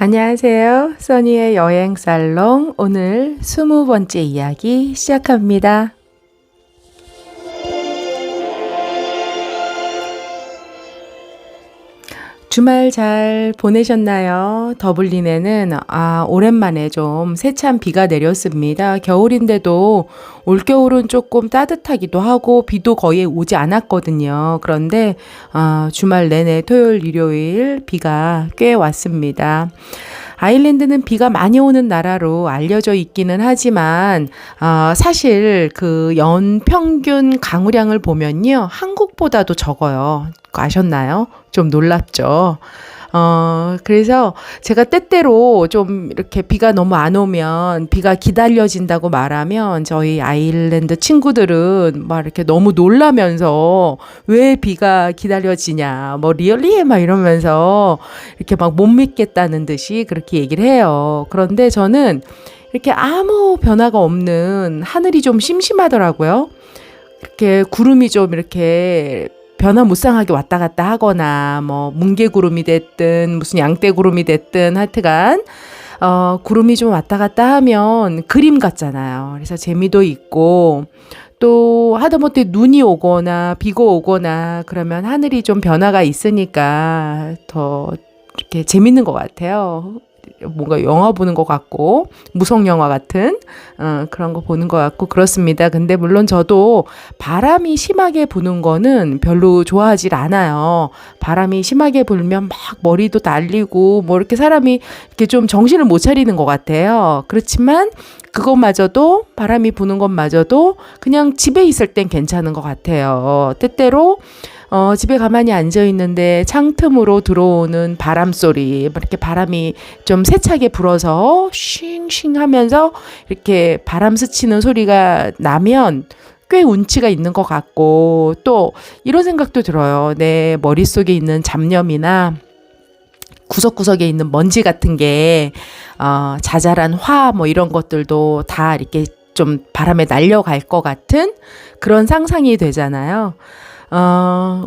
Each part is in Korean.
안녕하세요. 써니의 여행 살롱 오늘 20번째 이야기 시작합니다. 주말 잘 보내셨나요? 더블린에는 오랜만에 좀 세찬 비가 내렸습니다. 겨울인데도 올겨울은 조금 따뜻하기도 하고 비도 거의 오지 않았거든요. 그런데 주말 내내 토요일, 일요일 비가 꽤 왔습니다. 아일랜드는 비가 많이 오는 나라로 알려져 있기는 하지만 사실 그 연평균 강우량을 보면요. 한국보다도 적어요. 아셨나요? 좀 놀랍죠? 그래서 제가 때때로 좀 이렇게 비가 너무 안 오면 비가 기다려진다고 말하면 저희 아일랜드 친구들은 막 이렇게 너무 놀라면서 왜 비가 기다려지냐, 뭐 리얼리? 막 이러면서 이렇게 막 못 믿겠다는 듯이 그렇게 얘기를 해요. 그런데 저는 이렇게 아무 변화가 없는 하늘이 좀 심심하더라고요. 이렇게 구름이 좀 이렇게 변화무쌍하게 왔다 갔다 하거나 뭐 뭉게구름이 됐든 무슨 양떼구름이 됐든 하여튼간 구름이 좀 왔다 갔다 하면 그림 같잖아요. 그래서 재미도 있고 또 하다못해 눈이 오거나 비가 오거나 그러면 하늘이 좀 변화가 있으니까 더 이렇게 재밌는 것 같아요. 뭔가 영화 보는 것 같고 무성 영화 같은 그런 거 보는 것 같고 그렇습니다. 근데 물론 저도 바람이 심하게 부는 거는 별로 좋아하질 않아요. 바람이 심하게 불면 막 머리도 날리고 뭐 이렇게 사람이 이렇게 좀 정신을 못 차리는 것 같아요. 그렇지만 그것마저도 바람이 부는 것마저도 그냥 집에 있을 땐 괜찮은 것 같아요. 때때로 집에 가만히 앉아 있는데 창틈으로 들어오는 바람 소리, 이렇게 바람이 좀 세차게 불어서 쉥쉥 하면서 이렇게 바람 스치는 소리가 나면 꽤 운치가 있는 것 같고 또 이런 생각도 들어요. 내 머릿속에 있는 잡념이나 구석구석에 있는 먼지 같은 게 자잘한 화 뭐 이런 것들도 다 이렇게 좀 바람에 날려갈 것 같은 그런 상상이 되잖아요.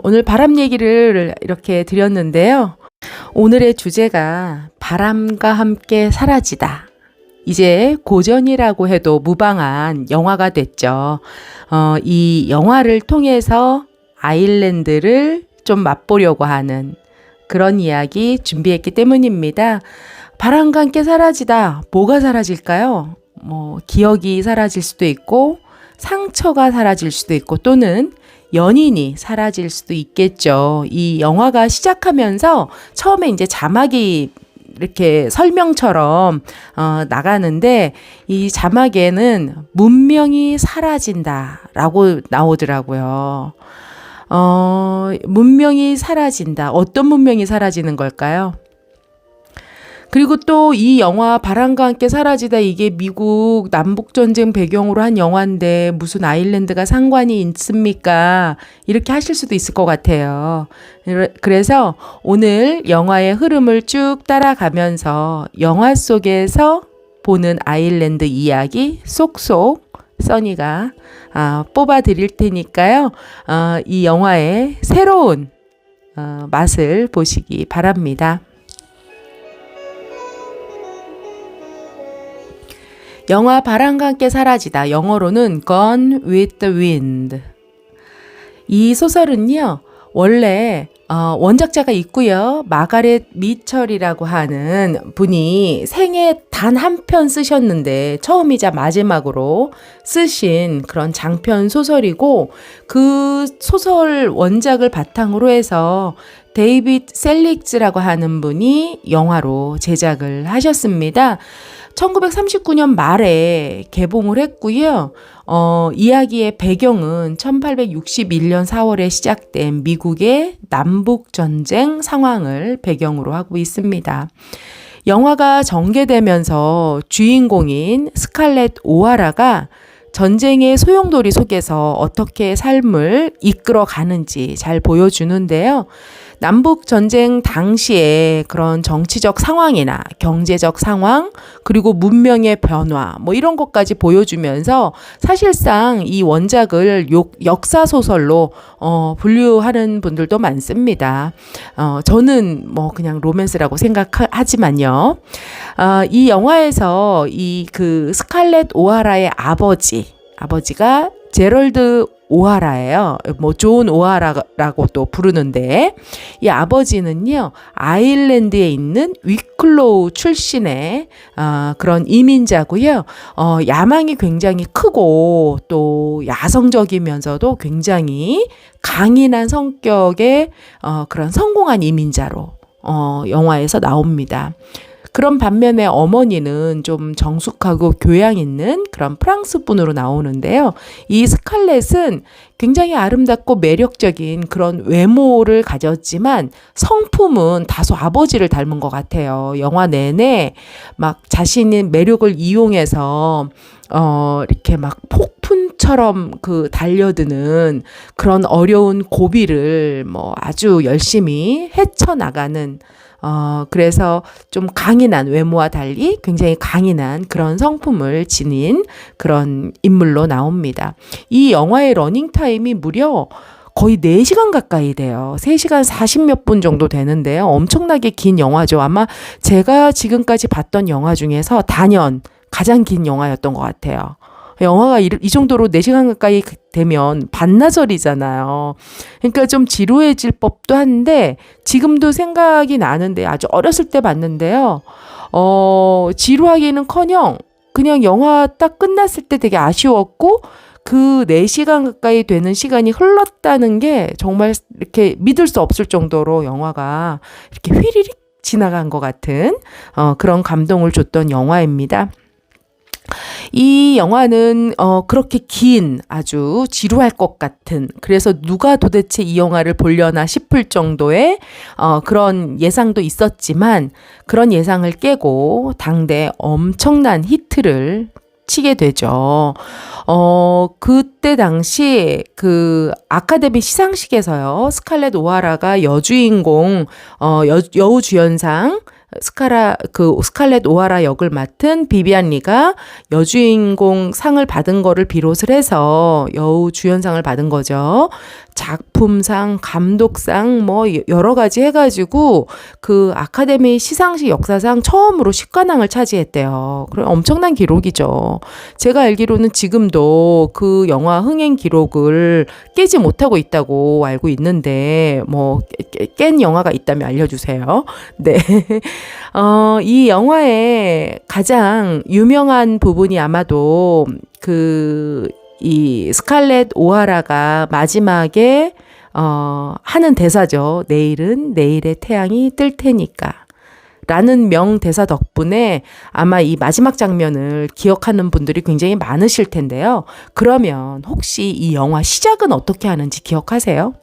오늘 바람 얘기를 이렇게 드렸는데요. 오늘의 주제가 바람과 함께 사라지다. 이제 고전이라고 해도 무방한 영화가 됐죠. 이 영화를 통해서 아일랜드를 좀 맛보려고 하는 그런 이야기 준비했기 때문입니다. 바람과 함께 사라지다. 뭐가 사라질까요? 뭐 기억이 사라질 수도 있고 상처가 사라질 수도 있고 또는 연인이 사라질 수도 있겠죠. 이 영화가 시작하면서 처음에 이제 자막이 이렇게 설명처럼 나가는데 이 자막에는 문명이 사라진다라고 나오더라고요. 문명이 사라진다. 어떤 문명이 사라지는 걸까요? 그리고 또 이 영화 바람과 함께 사라지다 이게 미국 남북전쟁 배경으로 한 영화인데 무슨 아일랜드가 상관이 있습니까? 이렇게 하실 수도 있을 것 같아요. 그래서 오늘 영화의 흐름을 쭉 따라가면서 영화 속에서 보는 아일랜드 이야기 쏙쏙 써니가 뽑아 드릴 테니까요. 이 영화의 새로운 맛을 보시기 바랍니다. 영화 바람과 함께 사라지다. 영어로는 Gone with the Wind. 이 소설은요. 원래 원작자가 있고요. 마가렛 미철이라고 하는 분이 생애 단 한 편 쓰셨는데 처음이자 마지막으로 쓰신 그런 장편 소설이고 그 소설 원작을 바탕으로 해서 데이빗 셀릭즈라고 하는 분이 영화로 제작을 하셨습니다. 1939년 말에 개봉을 했고요. 이야기의 배경은 1861년 4월에 시작된 미국의 남북전쟁 상황을 배경으로 하고 있습니다. 영화가 전개되면서 주인공인 스칼렛 오하라가 전쟁의 소용돌이 속에서 어떻게 삶을 이끌어 가는지 잘 보여주는데요. 남북 전쟁 당시에 그런 정치적 상황이나 경제적 상황, 그리고 문명의 변화, 뭐 이런 것까지 보여주면서 사실상 이 원작을 역사 소설로 분류하는 분들도 많습니다. 저는 뭐 그냥 로맨스라고 생각하지만요. 이 영화에서 이 그 스칼렛 오하라의 아버지가 제럴드 오하라예요. 뭐 존 오하라라고 또 부르는데, 이 아버지는요 아일랜드에 있는 위클로우 출신의 그런 이민자고요. 야망이 굉장히 크고 또 야성적이면서도 굉장히 강인한 성격의 그런 성공한 이민자로 영화에서 나옵니다. 그런 반면에 어머니는 좀 정숙하고 교양 있는 그런 프랑스 분으로 나오는데요. 이 스칼렛은 굉장히 아름답고 매력적인 그런 외모를 가졌지만 성품은 다소 아버지를 닮은 것 같아요. 영화 내내 막 자신의 매력을 이용해서 이렇게 막 폭풍처럼 그 달려드는 그런 어려운 고비를 뭐 아주 열심히 헤쳐나가는 그래서 좀 강인한 외모와 달리 굉장히 강인한 그런 성품을 지닌 그런 인물로 나옵니다. 이 영화의 러닝타임이 무려 거의 4시간 가까이 돼요. 3시간 40몇 분 정도 되는데요. 엄청나게 긴 영화죠. 아마 제가 지금까지 봤던 영화 중에서 단연 가장 긴 영화였던 것 같아요. 영화가 이 정도로 4시간 가까이 되면 반나절이잖아요. 그러니까 좀 지루해질 법도 한데 지금도 생각이 나는데 아주 어렸을 때 봤는데요. 지루하기는커녕 그냥 영화 딱 끝났을 때 되게 아쉬웠고 그 4시간 가까이 되는 시간이 흘렀다는 게 정말 이렇게 믿을 수 없을 정도로 영화가 이렇게 휘리릭 지나간 것 같은 그런 감동을 줬던 영화입니다. 이 영화는 그렇게 긴 아주 지루할 것 같은, 그래서 누가 도대체 이 영화를 보려나 싶을 정도의 그런 예상도 있었지만 그런 예상을 깨고 당대 엄청난 히트를 치게 되죠. 그때 당시 그 아카데미 시상식에서요, 스칼렛 오하라가 여주인공 여우 주연상 스칼렛 오하라 역을 맡은 비비안 리가 여주인공 상을 받은 거를 비롯을 해서 여우 주연상을 받은 거죠. 작품상, 감독상 뭐 여러 가지 해가지고 그 아카데미 시상식 역사상 처음으로 10관왕을 차지했대요. 그럼 엄청난 기록이죠. 제가 알기로는 지금도 그 영화 흥행 기록을 깨지 못하고 있다고 알고 있는데 뭐 깬 영화가 있다면 알려주세요. 네. 이 영화의 가장 유명한 부분이 아마도 이 스칼렛 오하라가 마지막에 하는 대사죠. 내일은 내일의 태양이 뜰 테니까 라는 명대사 덕분에 아마 이 마지막 장면을 기억하는 분들이 굉장히 많으실 텐데요. 그러면 혹시 이 영화 시작은 어떻게 하는지 기억하세요?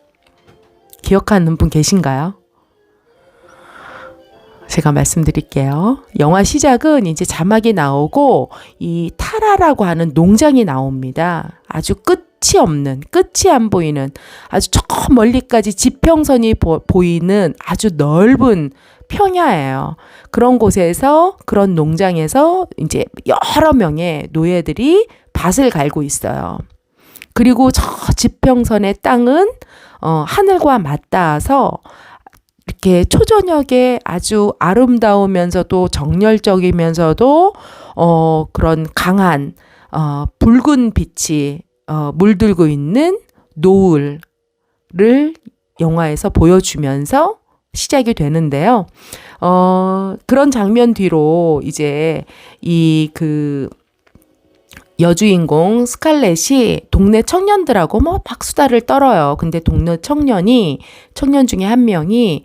기억하는 분 계신가요? 제가 말씀드릴게요. 영화 시작은 이제 자막이 나오고 이 타라라고 하는 농장이 나옵니다. 아주 끝이 안 보이는 아주 저 멀리까지 지평선이 보이는 아주 넓은 평야예요. 그런 곳에서, 그런 농장에서 이제 여러 명의 노예들이 밭을 갈고 있어요. 그리고 저 지평선의 땅은 하늘과 맞닿아서 이렇게 초저녁에 아주 아름다우면서도 정열적이면서도 그런 강한 붉은 빛이 물들고 있는 노을을 영화에서 보여주면서 시작이 되는데요. 그런 장면 뒤로 이제 여주인공 스칼렛이 동네 청년들하고 뭐 박수다를 떨어요. 근데 동네 청년 중에 한 명이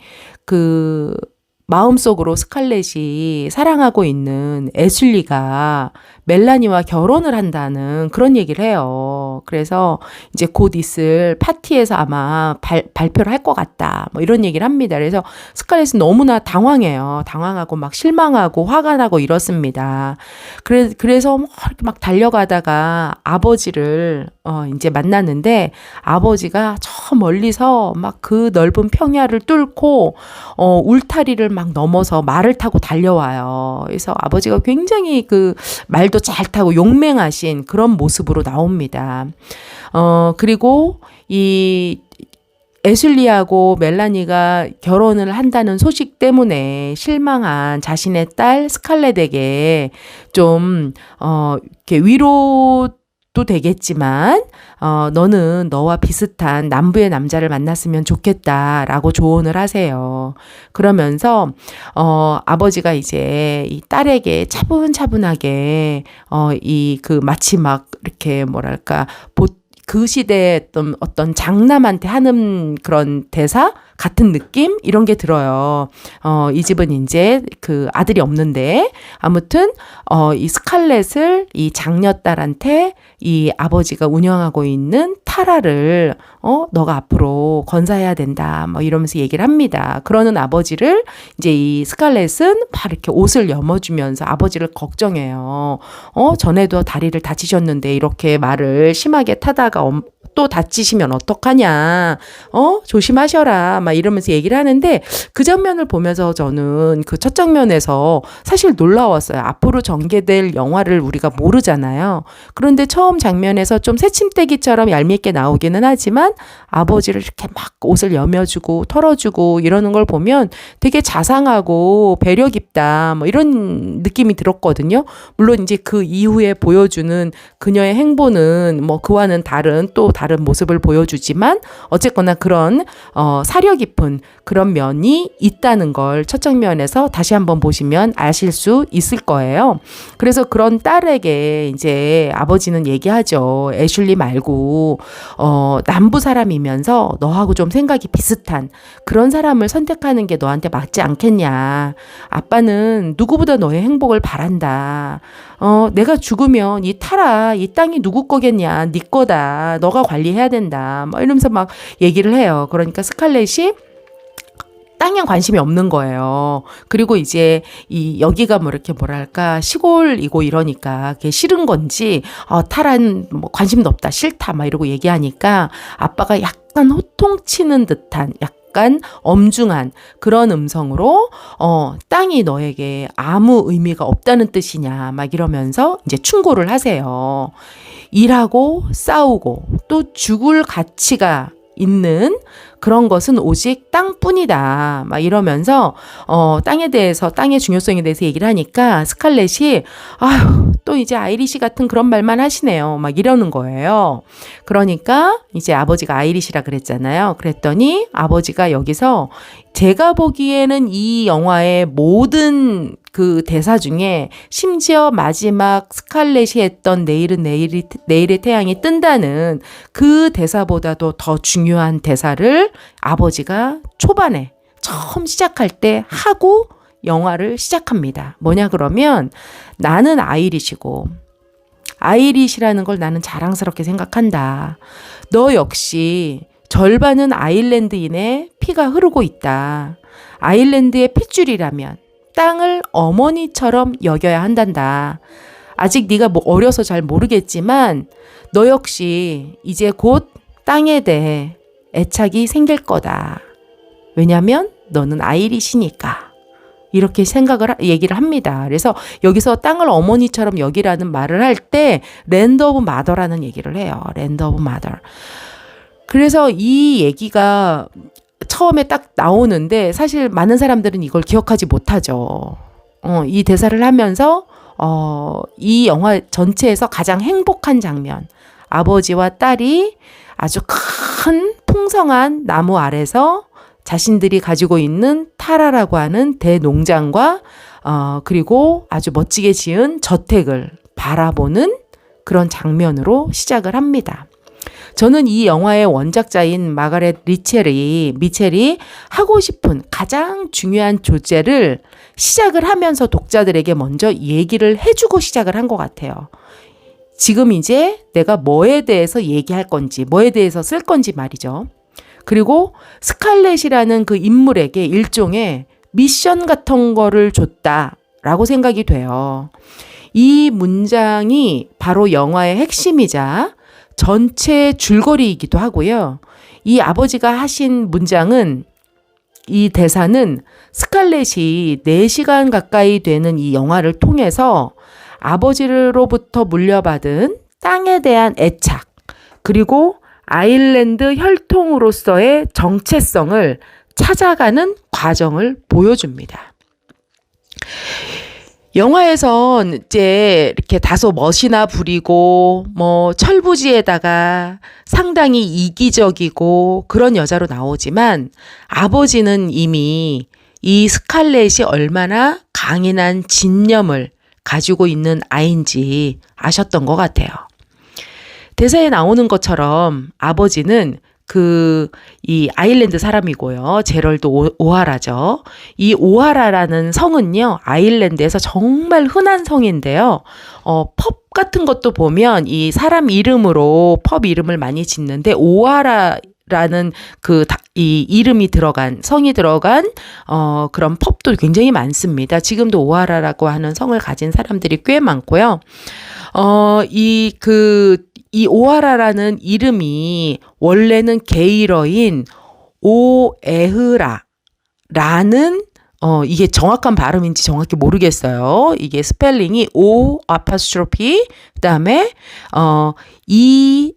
마음속으로 스칼렛이 사랑하고 있는 애슐리가 멜라니와 결혼을 한다는 그런 얘기를 해요. 그래서 이제 곧 있을 파티에서 아마 발표를 할 것 같다. 뭐 이런 얘기를 합니다. 그래서 스칼렛은 너무나 당황해요. 당황하고 막 실망하고 화가 나고 이렇습니다. 그래서 이렇게 막 달려가다가 아버지를 이제 만났는데 아버지가 저 멀리서 막 그 넓은 평야를 뚫고 울타리를 막 넘어서 말을 타고 달려와요. 그래서 아버지가 굉장히 그 말도 잘 타고 용맹하신 그런 모습으로 나옵니다. 그리고 이 애슐리하고 멜라니가 결혼을 한다는 소식 때문에 실망한 자신의 딸 스칼렛에게 좀 이렇게 위로도 되겠지만 너는 너와 비슷한 남부의 남자를 만났으면 좋겠다라고 조언을 하세요. 그러면서 아버지가 이제 이 딸에게 차분차분하게 이 그 마치 막 이렇게 뭐랄까 그 시대의 어떤 장남한테 하는 그런 대사 같은 느낌 이런 게 들어요. 이 집은 이제 그 아들이 없는데 아무튼 이 스칼렛을 이 장녀딸한테 이 아버지가 운영하고 있는 타라를 너가 앞으로 건사해야 된다. 뭐 이러면서 얘기를 합니다. 그러는 아버지를 이제 이 스칼렛은 막 이렇게 옷을 여머주면서 아버지를 걱정해요. 전에도 다리를 다치셨는데 이렇게 말을 심하게 타다가 또 다치시면 어떡하냐. 조심하셔라. 막 이러면서 얘기를 하는데 그 장면을 보면서 저는 그 첫 장면에서 사실 놀라웠어요. 앞으로 전개될 영화를 우리가 모르잖아요. 그런데 처음 장면에서 좀 새침대기처럼 얄밉게 나오기는 하지만 아버지를 이렇게 막 옷을 여며주고 털어주고 이러는 걸 보면 되게 자상하고 배려 깊다. 뭐 이런 느낌이 들었거든요. 물론 이제 그 이후에 보여주는 그녀의 행보는 뭐 그와는 다른 모습을 보여주지만 어쨌거나 그런 사려 깊은 그런 면이 있다는 걸 첫 장면에서 다시 한번 보시면 아실 수 있을 거예요. 그래서 그런 딸에게 이제 아버지는 얘기하죠. 애슐리 말고 남부 사람이면서 너하고 좀 생각이 비슷한 그런 사람을 선택하는 게 너한테 맞지 않겠냐. 아빠는 누구보다 너의 행복을 바란다. 내가 죽으면 이 타라, 이 땅이 누구 거겠냐. 네 거다. 너가 관리해야 된다. 뭐 이러면서 막 얘기를 해요. 그러니까 스칼렛이 땅에 관심이 없는 거예요. 그리고 이제 여기가 뭐 이렇게 뭐랄까 시골이고 이러니까 그게 싫은 건지 타란 뭐 관심도 없다 싫다 막 이러고 얘기하니까 아빠가 약간 호통치는 듯한 약간 엄중한 그런 음성으로 땅이 너에게 아무 의미가 없다는 뜻이냐 막 이러면서 이제 충고를 하세요. 일하고 싸우고 또 죽을 가치가 있는 그런 것은 오직 땅뿐이다. 막 이러면서 땅에 대해서 땅의 중요성에 대해서 얘기를 하니까 스칼렛이 아휴 또 이제 아이리시 같은 그런 말만 하시네요. 막 이러는 거예요. 그러니까 이제 아버지가 아이리시라 그랬잖아요. 그랬더니 아버지가 여기서 제가 보기에는 이 영화의 모든 그 대사 중에 심지어 마지막 스칼렛이 했던 내일의 태양이 뜬다는 그 대사보다도 더 중요한 대사를 아버지가 초반에 처음 시작할 때 하고 영화를 시작합니다. 뭐냐 그러면 나는 아이리시고 아이리시라는 걸 나는 자랑스럽게 생각한다. 너 역시 절반은 아일랜드인의 피가 흐르고 있다. 아일랜드의 핏줄이라면 땅을 어머니처럼 여겨야 한단다. 아직 네가 뭐 어려서 잘 모르겠지만 너 역시 이제 곧 땅에 대해 애착이 생길 거다. 왜냐면 너는 아이리시니까. 이렇게 얘기를 합니다. 그래서 여기서 땅을 어머니처럼 여기라는 말을 할 때 랜드 오브 마더라는 얘기를 해요. 랜드 오브 마더. 그래서 이 얘기가 처음에 딱 나오는데 사실 많은 사람들은 이걸 기억하지 못하죠. 이 대사를 하면서 이 영화 전체에서 가장 행복한 장면. 아버지와 딸이 아주 큰 풍성한 나무 아래서 자신들이 가지고 있는 타라라고 하는 대농장과 그리고 아주 멋지게 지은 저택을 바라보는 그런 장면으로 시작을 합니다. 저는 이 영화의 원작자인 마가렛 미첼이 하고 싶은 가장 중요한 조제를 시작을 하면서 독자들에게 먼저 얘기를 해주고 시작을 한 것 같아요. 지금 이제 내가 뭐에 대해서 얘기할 건지, 뭐에 대해서 쓸 건지 말이죠. 그리고 스칼렛이라는 그 인물에게 일종의 미션 같은 거를 줬다라고 생각이 돼요. 이 문장이 바로 영화의 핵심이자 전체 줄거리이기도 하고요. 이 아버지가 하신 문장은, 이 대사는 스칼렛이 4시간 가까이 되는 이 영화를 통해서 아버지로부터 물려받은 땅에 대한 애착, 그리고 아일랜드 혈통으로서의 정체성을 찾아가는 과정을 보여줍니다. 영화에선 이제 이렇게 다소 멋이나 부리고 철부지에다가 상당히 이기적이고 그런 여자로 나오지만 아버지는 이미 이 스칼렛이 얼마나 강인한 진념을 가지고 있는 아이인지 아셨던 것 같아요. 대사에 나오는 것처럼 아버지는 이 아일랜드 사람이고요. 제럴드 오하라죠. 이 오하라라는 성은요, 아일랜드에서 정말 흔한 성인데요. 펍 같은 것도 보면 이 사람 이름으로 펍 이름을 많이 짓는데, 오하라라는 이 이름이 들어간, 성이 들어간, 그런 펍도 굉장히 많습니다. 지금도 오하라라고 하는 성을 가진 사람들이 꽤 많고요. 이 오하라라는 이름이 원래는 게일어인 오에흐라라는, 이게 정확한 발음인지 정확히 모르겠어요. 이게 스펠링이 O 아파스트로피 그다음에 EAGHRA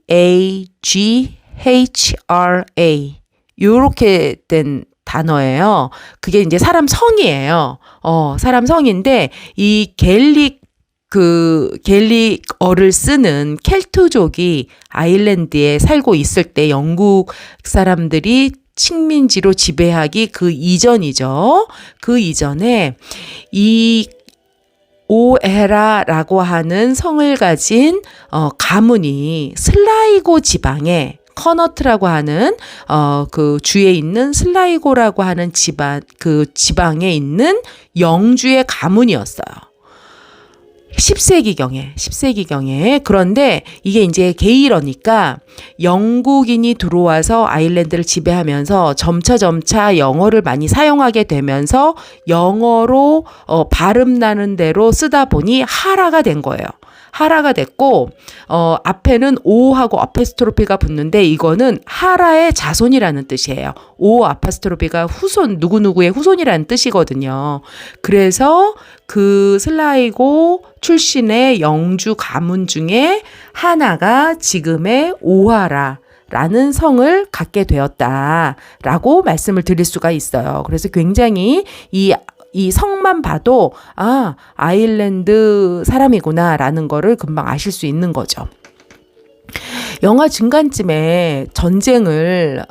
요렇게 된 단어예요. 그게 이제 사람 성이에요. 사람 성인데 이 갤릭어를 쓰는 켈트족이 아일랜드에 살고 있을 때 영국 사람들이 식민지로 지배하기 그 이전이죠. 그 이전에 이 오에라라고 하는 성을 가진 가문이 슬라이고 지방에, 커너트라고 하는 그 주에 있는 슬라이고라고 하는 지방에 있는 영주의 가문이었어요. 10세기경에. 그런데 이게 이제 게일어니까 영국인이 들어와서 아일랜드를 지배하면서 점차 영어를 많이 사용하게 되면서 영어로 발음 나는 대로 쓰다 보니 하라가 된 거예요. 하라가 됐고, 앞에는 오하고 아파스트로피가 붙는데 이거는 하라의 자손이라는 뜻이에요. 오 아파스트로피가 후손, 누구누구의 후손이라는 뜻이거든요. 그래서 그 슬라이고 출신의 영주 가문 중에 하나가 지금의 오하라라는 성을 갖게 되었다라고 말씀을 드릴 수가 있어요. 그래서 굉장히 이 성만 봐도 아일랜드 사람이구나라는 거를 금방 아실 수 있는 거죠. 영화 중간쯤에 전쟁을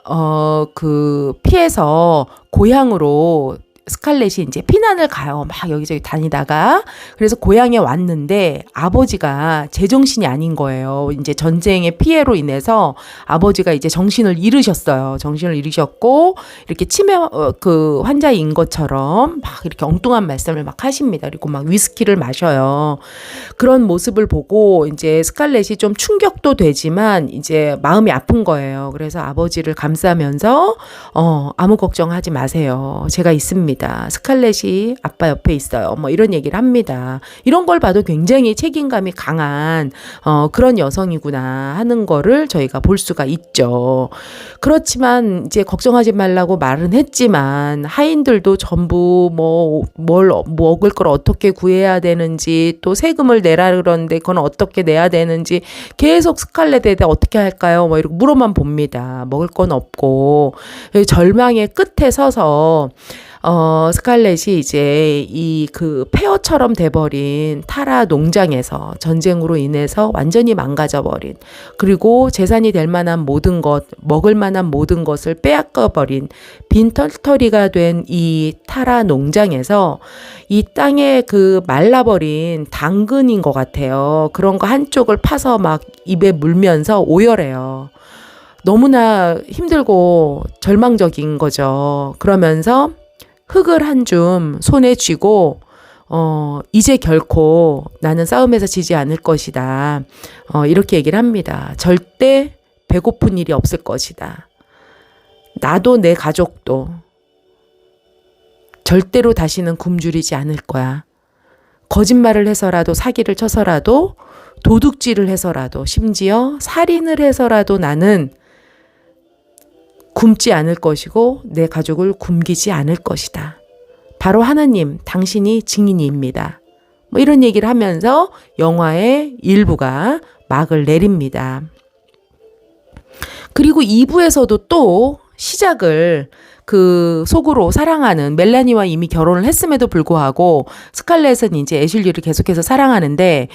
피해서 고향으로 스칼렛이 이제 피난을 가요. 막 여기저기 다니다가. 그래서 고향에 왔는데 아버지가 제정신이 아닌 거예요. 이제 전쟁의 피해로 인해서 아버지가 이제 정신을 잃으셨어요. 정신을 잃으셨고, 이렇게 치매 환자인 것처럼 막 이렇게 엉뚱한 말씀을 막 하십니다. 그리고 막 위스키를 마셔요. 그런 모습을 보고 이제 스칼렛이 좀 충격도 되지만 이제 마음이 아픈 거예요. 그래서 아버지를 감싸면서 아무 걱정하지 마세요. 제가 있습니다. 스칼렛이 아빠 옆에 있어요. 이런 얘기를 합니다. 이런 걸 봐도 굉장히 책임감이 강한 그런 여성이구나 하는 거를 저희가 볼 수가 있죠. 그렇지만 이제 걱정하지 말라고 말은 했지만 하인들도 전부 뭘 먹을 걸 어떻게 구해야 되는지, 또 세금을 내라 그러는데 그건 어떻게 내야 되는지 계속 스칼렛에 대해 어떻게 할까요? 이렇게 물어만 봅니다. 먹을 건 없고 절망의 끝에 서서 스칼렛이 이제 폐허처럼 돼버린 타라 농장에서 전쟁으로 인해서 완전히 망가져버린, 그리고 재산이 될 만한 모든 것, 먹을 만한 모든 것을 빼앗겨버린 빈털터리가 된 이 타라 농장에서 이 땅에 말라버린 당근인 것 같아요. 그런 거 한쪽을 파서 막 입에 물면서 오열해요. 너무나 힘들고 절망적인 거죠. 그러면서 흙을 한 줌 손에 쥐고 이제 결코 나는 싸움에서 지지 않을 것이다. 이렇게 얘기를 합니다. 절대 배고픈 일이 없을 것이다. 나도 내 가족도 절대로 다시는 굶주리지 않을 거야. 거짓말을 해서라도 사기를 쳐서라도 도둑질을 해서라도 심지어 살인을 해서라도 나는 굶지 않을 것이고 내 가족을 굶기지 않을 것이다. 바로 하나님, 당신이 증인입니다. 뭐 이런 얘기를 하면서 영화의 일부가 막을 내립니다. 그리고 2부에서도 또 시작을 그 속으로 사랑하는 멜라니와 이미 결혼을 했음에도 불구하고 스칼렛은 이제 애슐리를 계속해서 사랑하는데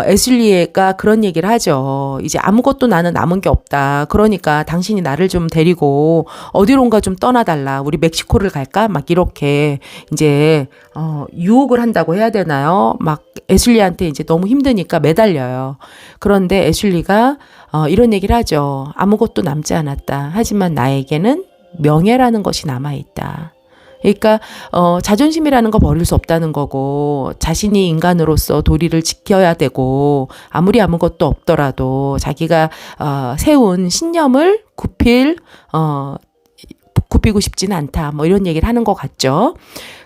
애슐리가 그런 얘기를 하죠. 이제 아무것도 나는 남은 게 없다. 그러니까 당신이 나를 좀 데리고 어디론가 좀 떠나달라. 우리 멕시코를 갈까? 막 이렇게 이제 유혹을 한다고 해야 되나요? 막 애슐리한테 이제 너무 힘드니까 매달려요. 그런데 애슐리가 이런 얘기를 하죠. 아무것도 남지 않았다. 하지만 나에게는 명예라는 것이 남아있다. 그러니까 자존심이라는 거 버릴 수 없다는 거고 자신이 인간으로서 도리를 지켜야 되고 아무리 아무것도 없더라도 자기가 세운 신념을 굽히고 싶지는 않다. 뭐 이런 얘기를 하는 것 같죠.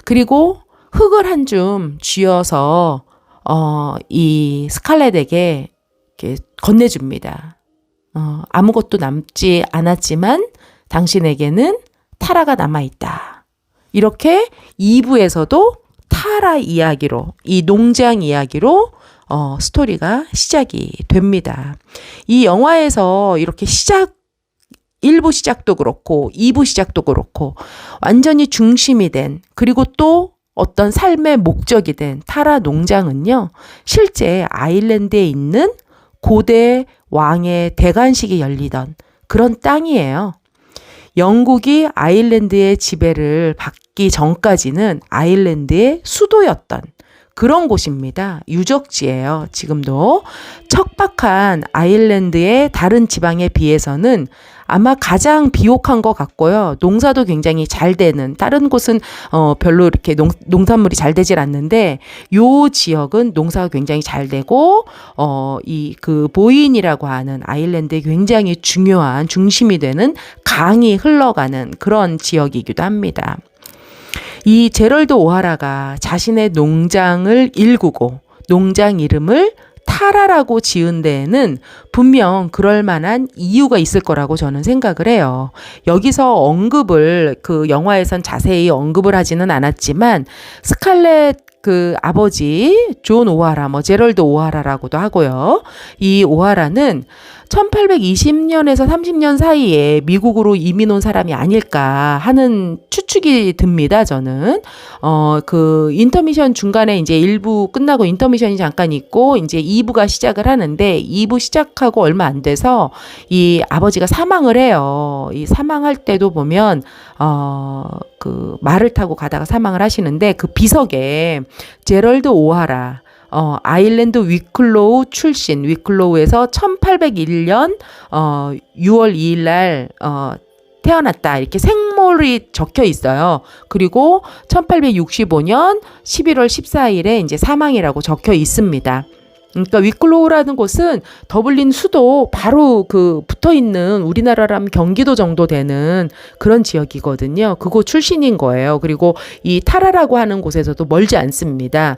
그리고 흙을 한 줌 쥐어서 이 스칼렛에게 이렇게 건네줍니다. 아무것도 남지 않았지만 당신에게는 타라가 남아있다. 이렇게 2부에서도 타라 이야기로, 이 농장 이야기로 스토리가 시작이 됩니다. 이 영화에서 이렇게 1부 시작도 그렇고 2부 시작도 그렇고 완전히 중심이 된, 그리고 또 어떤 삶의 목적이 된 타라 농장은요, 실제 아일랜드에 있는 고대 왕의 대관식이 열리던 그런 땅이에요. 영국이 아일랜드의 지배를 받기 전까지는 아일랜드의 수도였던 그런 곳입니다. 유적지예요. 지금도 척박한 아일랜드의 다른 지방에 비해서는 아마 가장 비옥한 것 같고요. 농사도 굉장히 잘 되는, 다른 곳은 별로 이렇게 농산물이 잘 되질 않는데 요 지역은 농사가 굉장히 잘 되고 이 그 보인이라고 하는 아일랜드의 굉장히 중요한 중심이 되는 강이 흘러가는 그런 지역이기도 합니다. 이 제럴드 오하라가 자신의 농장을 일구고 농장 이름을 타라라고 지은 데에는 분명 그럴 만한 이유가 있을 거라고 저는 생각을 해요. 여기서 언급을 그 영화에선 자세히 언급을 하지는 않았지만 스칼렛 그 아버지 존 오하라, 뭐 제럴드 오하라라고도 하고요. 이 오하라는 1820년에서 30년 사이에 미국으로 이민 온 사람이 아닐까 하는 추측이 듭니다, 저는. 그 인터미션 중간에 이제 1부 끝나고 인터미션이 잠깐 있고 이제 2부가 시작을 하는데 2부 시작하고 얼마 안 돼서 이 아버지가 사망을 해요. 이 사망할 때도 보면 그 말을 타고 가다가 사망을 하시는데 그 비석에 제럴드 오하라 아일랜드 위클로우 출신, 위클로우에서 1801년 6월 2일 날 태어났다. 이렇게 생몰이 적혀 있어요. 그리고 1865년 11월 14일에 이제 사망이라고 적혀 있습니다. 그러니까 위클로우라는 곳은 더블린 수도 바로 그 붙어 있는, 우리나라라면 경기도 정도 되는 그런 지역이거든요. 그곳 출신인 거예요. 그리고 이 타라라고 하는 곳에서도 멀지 않습니다.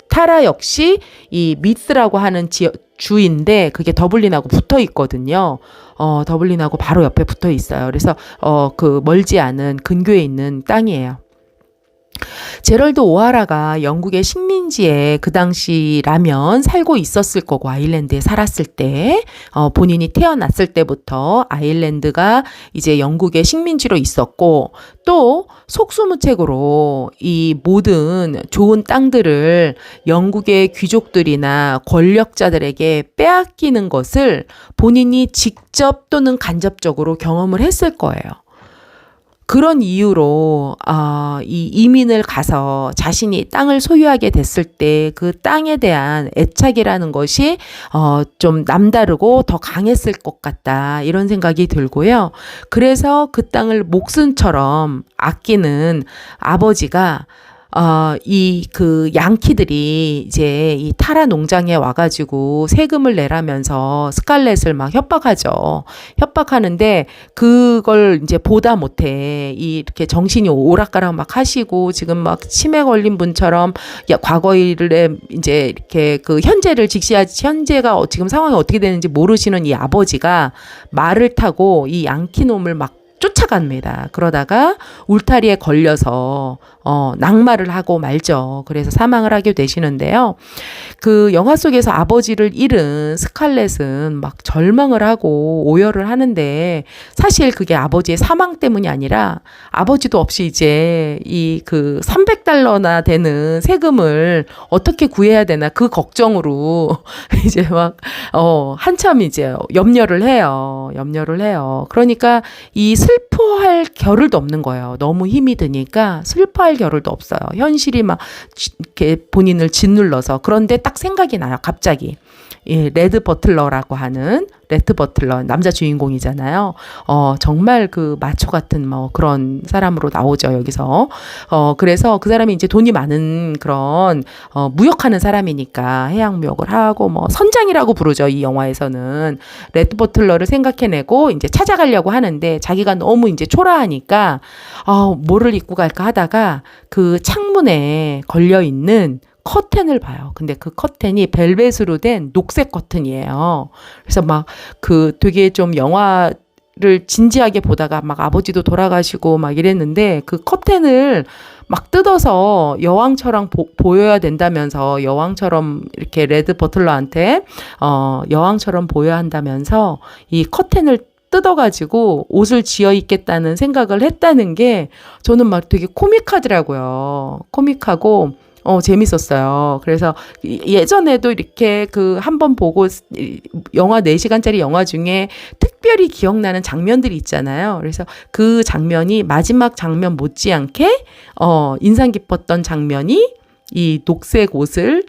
타라 역시 이 미스라고 하는 주인데 그게 더블린하고 붙어 있거든요. 더블린하고 바로 옆에 붙어 있어요. 그래서 그 멀지 않은 근교에 있는 땅이에요. 제럴드 오하라가 영국의 식민지에 그 당시라면 살고 있었을 거고, 아일랜드에 살았을 때 본인이 태어났을 때부터 아일랜드가 이제 영국의 식민지로 있었고, 또 속수무책으로 이 모든 좋은 땅들을 영국의 귀족들이나 권력자들에게 빼앗기는 것을 본인이 직접 또는 간접적으로 경험을 했을 거예요. 그런 이유로 이 이민을 가서 자신이 땅을 소유하게 됐을 때 그 땅에 대한 애착이라는 것이 좀 남다르고 더 강했을 것 같다. 이런 생각이 들고요. 그래서 그 땅을 목숨처럼 아끼는 아버지가 그 양키들이 이제 이 타라 농장에 와가지고 세금을 내라면서 스칼렛을 막 협박하죠. 협박하는데 그걸 이제 보다 못해 이렇게 정신이 오락가락 막 하시고 지금 막 치매 걸린 분처럼 과거일에 이제 이렇게 그 현재를 직시하지 현재가 지금 상황이 어떻게 되는지 모르시는 이 아버지가 말을 타고 이 양키놈을 막 쫓아갑니다. 그러다가 울타리에 걸려서 낙마를 하고 말죠. 그래서 사망을 하게 되시는데요. 그 영화 속에서 아버지를 잃은 스칼렛은 막 절망을 하고 오열을 하는데 사실 그게 아버지의 사망 때문이 아니라 아버지도 없이 이제 이 그 300달러나 되는 세금을 어떻게 구해야 되나 그 걱정으로 이제 막 한참 이제 염려를 해요. 그러니까 이 슬퍼할 겨를도 없는 거예요. 너무 힘이 드니까 슬퍼할 겨를도 없어요. 현실이 막 이렇게 본인을 짓눌러서. 그런데 딱 생각이 나요. 갑자기. 예, 레드 버틀러라고 하는 레드 버틀러 남자 주인공이잖아요. 정말 그 마초 같은 뭐 그런 사람으로 나오죠, 여기서. 그래서 그 사람이 이제 돈이 많은 그런 무역하는 사람이니까 해양 무역을 하고 뭐 선장이라고 부르죠, 이 영화에서는. 레드 버틀러를 생각해내고 이제 찾아가려고 하는데 자기가 너무 이제 초라하니까 뭐를 입고 갈까 하다가 그 창문에 걸려 있는 커튼을 봐요. 근데 그 커튼이 벨벳으로 된 녹색 커튼이에요. 그래서 막 그 되게 좀 영화를 진지하게 보다가 막 아버지도 돌아가시고 막 이랬는데 그 커튼을 막 뜯어서 여왕처럼 보여야 된다면서 여왕처럼 이렇게 레드 버틀러한테 여왕처럼 보여야 한다면서 이 커튼을 뜯어가지고 옷을 지어 입겠다는 생각을 했다는 게 저는 막 되게 코믹하더라고요. 코믹하고 재밌었어요. 그래서 예전에도 이렇게 그 한 번 보고 영화 4시간짜리 영화 중에 특별히 기억나는 장면들이 있잖아요. 그래서 그 장면이 마지막 장면 못지않게 인상 깊었던 장면이 이 녹색 옷을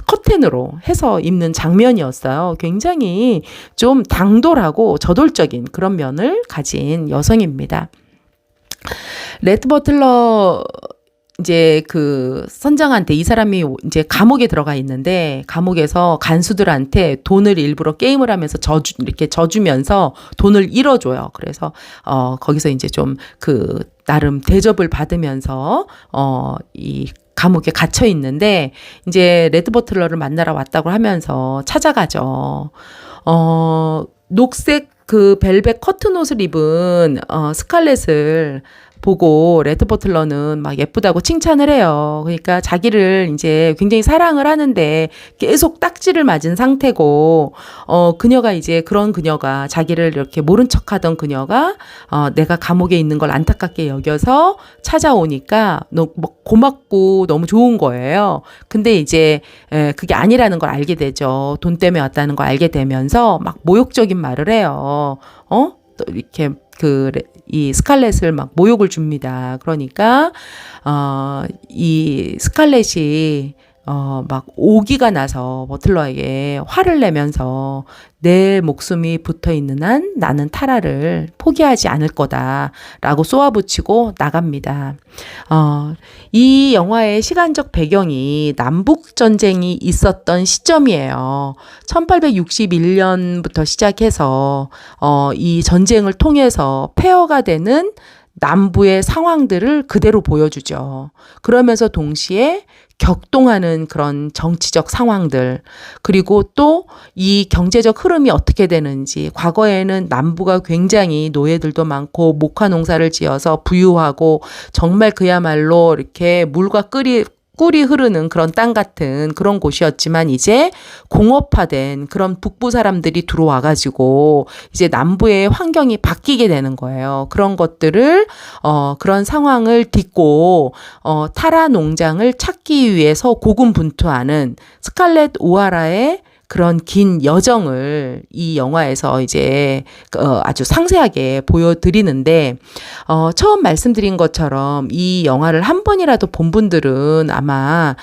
커튼으로 해서 입는 장면이었어요. 굉장히 좀 당돌하고 저돌적인 그런 면을 가진 여성입니다. 레드 버틀러 이제 그 선장한테 이 사람이 이제 감옥에 들어가 있는데 감옥에서 간수들한테 돈을 일부러 게임을 하면서 이렇게 져주면서 돈을 잃어줘요. 그래서 거기서 이제 좀 그 나름 대접을 받으면서 이 감옥에 갇혀 있는데 이제 레드 버틀러를 만나러 왔다고 하면서 찾아가죠. 녹색 그 벨벳 커튼 옷을 입은 스칼렛을 보고 레드 버틀러는 막 예쁘다고 칭찬을 해요. 그러니까 자기를 이제 굉장히 사랑을 하는데 계속 딱지를 맞은 상태고 그녀가 이제 그런 그녀가 자기를 이렇게 모른 척하던 그녀가 내가 감옥에 있는 걸 안타깝게 여겨서 찾아오니까 너무 고맙고 너무 좋은 거예요. 근데 이제 그게 아니라는 걸 알게 되죠. 돈 때문에 왔다는 걸 알게 되면서 막 모욕적인 말을 해요. 또 이렇게 이 스칼렛을 막 모욕을 줍니다. 그러니까 이 스칼렛이 막 오기가 나서 버틀러에게 화를 내면서 내 목숨이 붙어 있는 한 나는 타라를 포기하지 않을 거다라고 쏘아붙이고 나갑니다. 이 영화의 시간적 배경이 남북 전쟁이 있었던 시점이에요. 1861년부터 시작해서 이 전쟁을 통해서 폐허가 되는 남부의 상황들을 그대로 보여주죠. 그러면서 동시에 격동하는 그런 정치적 상황들, 그리고 또 이 경제적 흐름이 어떻게 되는지, 과거에는 남부가 굉장히 노예들도 많고 목화 농사를 지어서 부유하고 정말 그야말로 이렇게 물과 꿀이 흐르는 그런 땅 같은 그런 곳이었지만 이제 공업화된 그런 북부 사람들이 들어와가지고 이제 남부의 환경이 바뀌게 되는 거예요. 그런 것들을 그런 상황을 딛고 타라 농장을 찾기 위해서 고군분투하는 스칼렛 오하라의 그런 긴 여정을 이 영화에서 이제 아주 상세하게 보여드리는데 처음 말씀드린 것처럼 이 영화를 한 번이라도 본 분들은 아마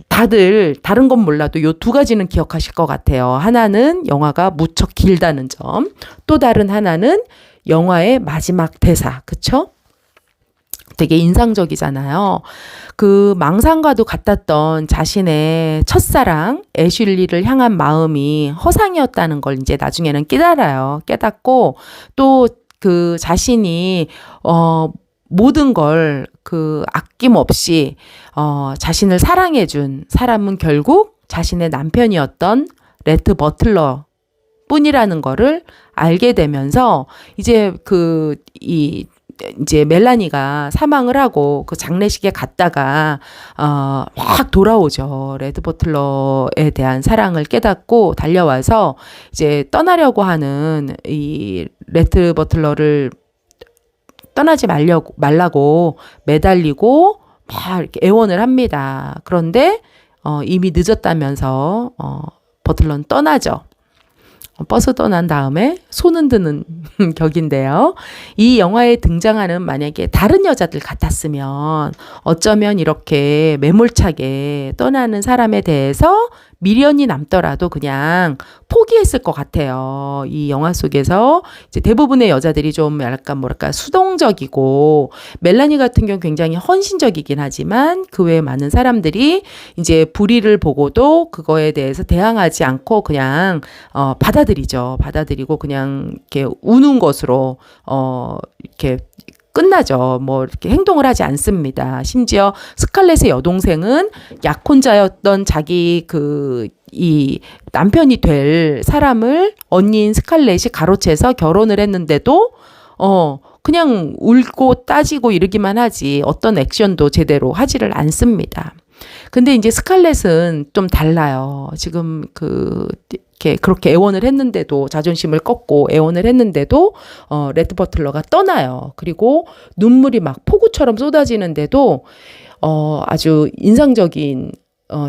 다들 다른 건 몰라도 요 두 가지는 기억하실 것 같아요. 하나는 영화가 무척 길다는 점, 또 다른 하나는 영화의 마지막 대사, 그쵸? 되게 인상적이잖아요. 그 망상과도 같았던 자신의 첫사랑 애슐리를 향한 마음이 허상이었다는 걸 이제 나중에는 깨달아요. 깨닫고 또 그 자신이 모든 걸 그 아낌없이 자신을 사랑해준 사람은 결국 자신의 남편이었던 레트 버틀러 뿐이라는 거를 알게 되면서 이제 이제 멜라니가 사망을 하고 그 장례식에 갔다가 막 돌아오죠. 레드 버틀러에 대한 사랑을 깨닫고 달려와서 이제 떠나려고 하는 이 레드 버틀러를 떠나지 말라고 매달리고 막 이렇게 애원을 합니다. 그런데 이미 늦었다면서 버틀러는 떠나죠. 버스 떠난 다음에 손 흔드는 격인데요. 이 영화에 등장하는 만약에 다른 여자들 같았으면 어쩌면 이렇게 매몰차게 떠나는 사람에 대해서 미련이 남더라도 그냥 포기했을 것 같아요. 이 영화 속에서 이제 대부분의 여자들이 좀 약간 뭐랄까 수동적이고 멜라니 같은 경우 굉장히 헌신적이긴 하지만 그 외에 많은 사람들이 이제 불의를 보고도 그거에 대해서 대항하지 않고 그냥 받아들이고 그냥 이렇게 우는 것으로 이렇게 끝나죠. 뭐 이렇게 행동을 하지 않습니다. 심지어 스칼렛의 여동생은 약혼자였던 자기 이 남편이 될 사람을 언니인 스칼렛이 가로채서 결혼을 했는데도 그냥 울고 따지고 이러기만 하지 어떤 액션도 제대로 하지를 않습니다. 근데 이제 스칼렛은 좀 달라요. 지금 그렇게 애원을 했는데도 자존심을 꺾고 애원을 했는데도 레드 버틀러가 떠나요. 그리고 눈물이 막 폭우처럼 쏟아지는데도 아주 인상적인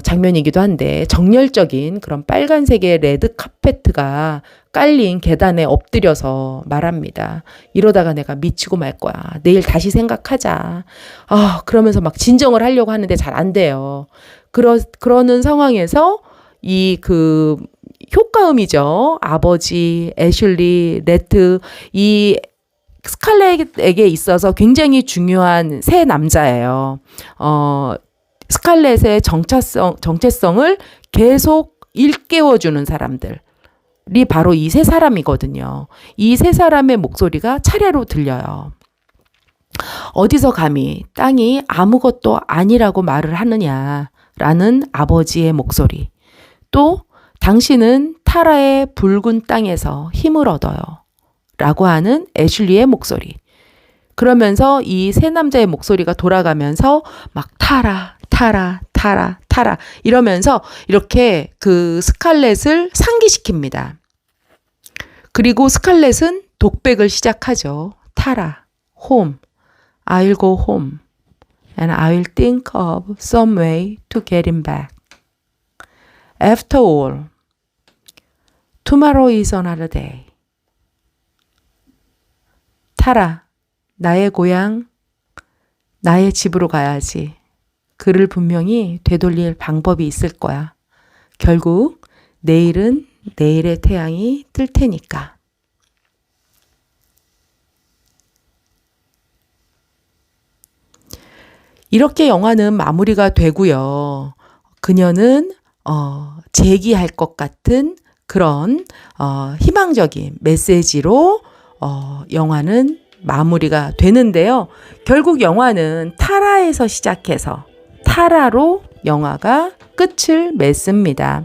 장면이기도 한데 정열적인 그런 빨간색의 레드 카페트가 깔린 계단에 엎드려서 말합니다. 이러다가 내가 미치고 말 거야. 내일 다시 생각하자. 그러면서 막 진정을 하려고 하는데 잘 안 돼요. 그러는 상황에서 효과음이죠. 아버지, 애슐리, 레트, 이 스칼렛에게 있어서 굉장히 중요한 세 남자예요. 스칼렛의 정체성을 계속 일깨워주는 사람들이 바로 이 세 사람이거든요. 이 세 사람의 목소리가 차례로 들려요. 어디서 감히 땅이 아무것도 아니라고 말을 하느냐라는 아버지의 목소리. 또 당신은 타라의 붉은 땅에서 힘을 얻어요. 라고 하는 애슐리의 목소리. 그러면서 이 세 남자의 목소리가 돌아가면서 막 타라 이러면서 이렇게 그 스칼렛을 상기시킵니다. 그리고 스칼렛은 독백을 시작하죠. 타라, home, I'll go home and I'll think of some way to get him back. After all, tomorrow is another day. 타라, 나의 고향, 나의 집으로 가야지. 그를 분명히 되돌릴 방법이 있을 거야. 결국 내일은 내일의 태양이 뜰 테니까. 이렇게 영화는 마무리가 되고요. 그녀는 재기할 것 같은 그런 희망적인 메시지로 영화는 마무리가 되는데요. 결국 영화는 타라에서 시작해서 타라로 영화가 끝을 맺습니다.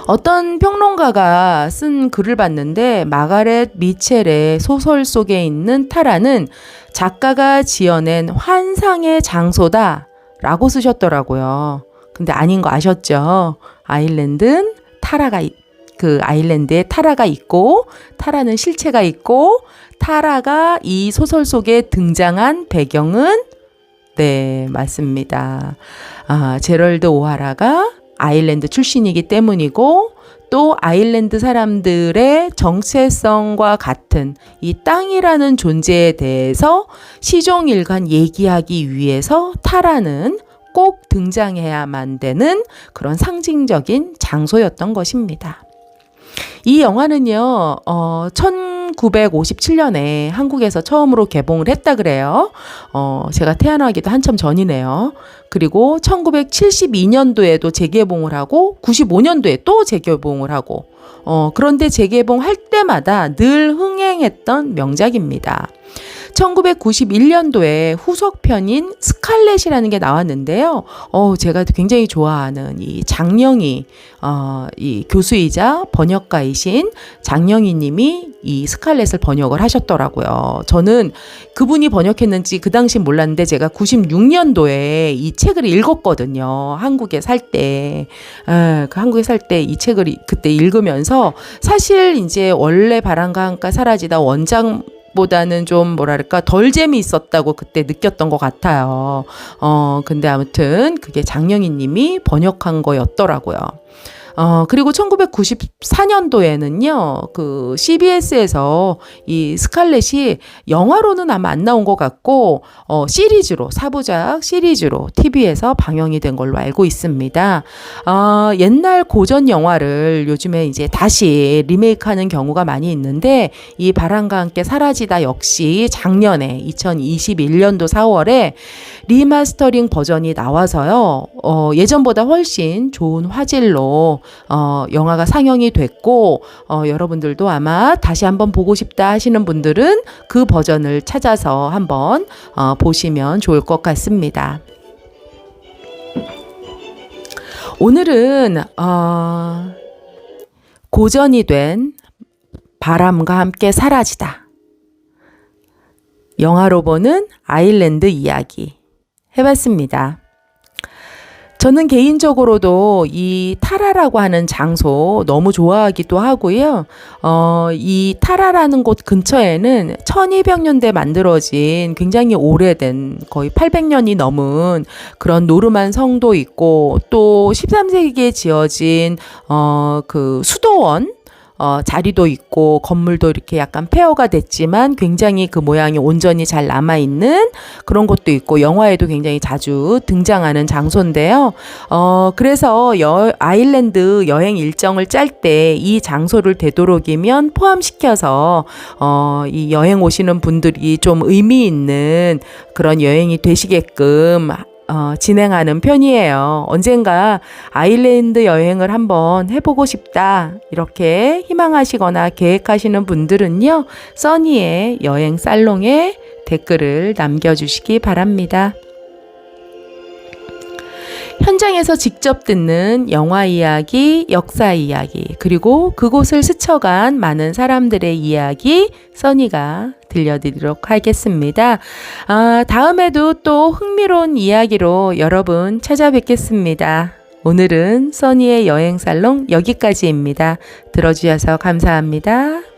어떤 평론가가 쓴 글을 봤는데 마가렛 미첼의 소설 속에 있는 타라는 작가가 지어낸 환상의 장소다 라고 쓰셨더라고요. 근데 아닌 거 아셨죠? 아일랜드는 그 아일랜드에 타라가 있고 타라는 실체가 있고 타라가 이 소설 속에 등장한 배경은 네, 맞습니다. 제럴드 오하라가 아일랜드 출신이기 때문이고 또 아일랜드 사람들의 정체성과 같은 이 땅이라는 존재에 대해서 시종일관 얘기하기 위해서 타라는 꼭 등장해야만 되는 그런 상징적인 장소였던 것입니다. 이 영화는요, 1957년에 한국에서 처음으로 개봉을 했다 그래요. 제가 태어나기도 한참 전이네요. 그리고 1972년도에도 재개봉을 하고 95년도에 또 재개봉을 하고 그런데 재개봉할 때마다 늘 흥행했던 명작입니다. 1991년도에 후속편인 스칼렛이라는 게 나왔는데요. 제가 굉장히 좋아하는 이 장영희, 이 교수이자 번역가이신 장영희 님이 이 스칼렛을 번역을 하셨더라고요. 저는 그분이 번역했는지 그 당시 몰랐는데 제가 96년도에 이 책을 읽었거든요. 한국에 살 때. 한국에 살 때 이 책을 그때 읽으면서 사실 이제 원래 바람과 함께 사라지다 원작 보다는 좀 뭐랄까 덜 재미있었다고 그때 느꼈던 것 같아요. 근데 아무튼 그게 장영희 님이 번역한 거였더라고요. 그리고 1994년도에는요, 그 CBS에서 이 스칼렛이 영화로는 아마 안 나온 것 같고, 시리즈로, 4부작 시리즈로 TV에서 방영이 된 걸로 알고 있습니다. 옛날 고전 영화를 요즘에 이제 다시 리메이크하는 경우가 많이 있는데, 이 바람과 함께 사라지다 역시 작년에 2021년도 4월에 리마스터링 버전이 나와서요, 예전보다 훨씬 좋은 화질로 영화가 상영이 됐고, 여러분들도 아마 다시 한번 보고 싶다 하시는 분들은 그 버전을 찾아서 한번 보시면 좋을 것 같습니다. 오늘은 고전이 된 바람과 함께 사라지다. 영화로 보는 아일랜드 이야기 해봤습니다. 저는 개인적으로도 이 타라라고 하는 장소 너무 좋아하기도 하고요. 이 타라라는 곳 근처에는 1200년대 만들어진 굉장히 오래된 거의 800년이 넘은 그런 노르만 성도 있고 또 13세기에 지어진 그 수도원 자리도 있고 건물도 이렇게 약간 폐허가 됐지만 굉장히 그 모양이 온전히 잘 남아있는 그런 곳도 있고 영화에도 굉장히 자주 등장하는 장소인데요. 그래서 아일랜드 여행 일정을 짤 때 이 장소를 되도록이면 포함시켜서 이 여행 오시는 분들이 좀 의미 있는 그런 여행이 되시게끔 진행하는 편이에요. 언젠가 아일랜드 여행을 한번 해보고 싶다 이렇게 희망하시거나 계획하시는 분들은요, 써니의 여행 살롱에 댓글을 남겨주시기 바랍니다. 현장에서 직접 듣는 영화 이야기, 역사 이야기, 그리고 그곳을 스쳐간 많은 사람들의 이야기 써니가 들려드리도록 하겠습니다. 다음에도 또 흥미로운 이야기로 여러분 찾아뵙겠습니다. 오늘은 써니의 여행살롱 여기까지입니다. 들어주셔서 감사합니다.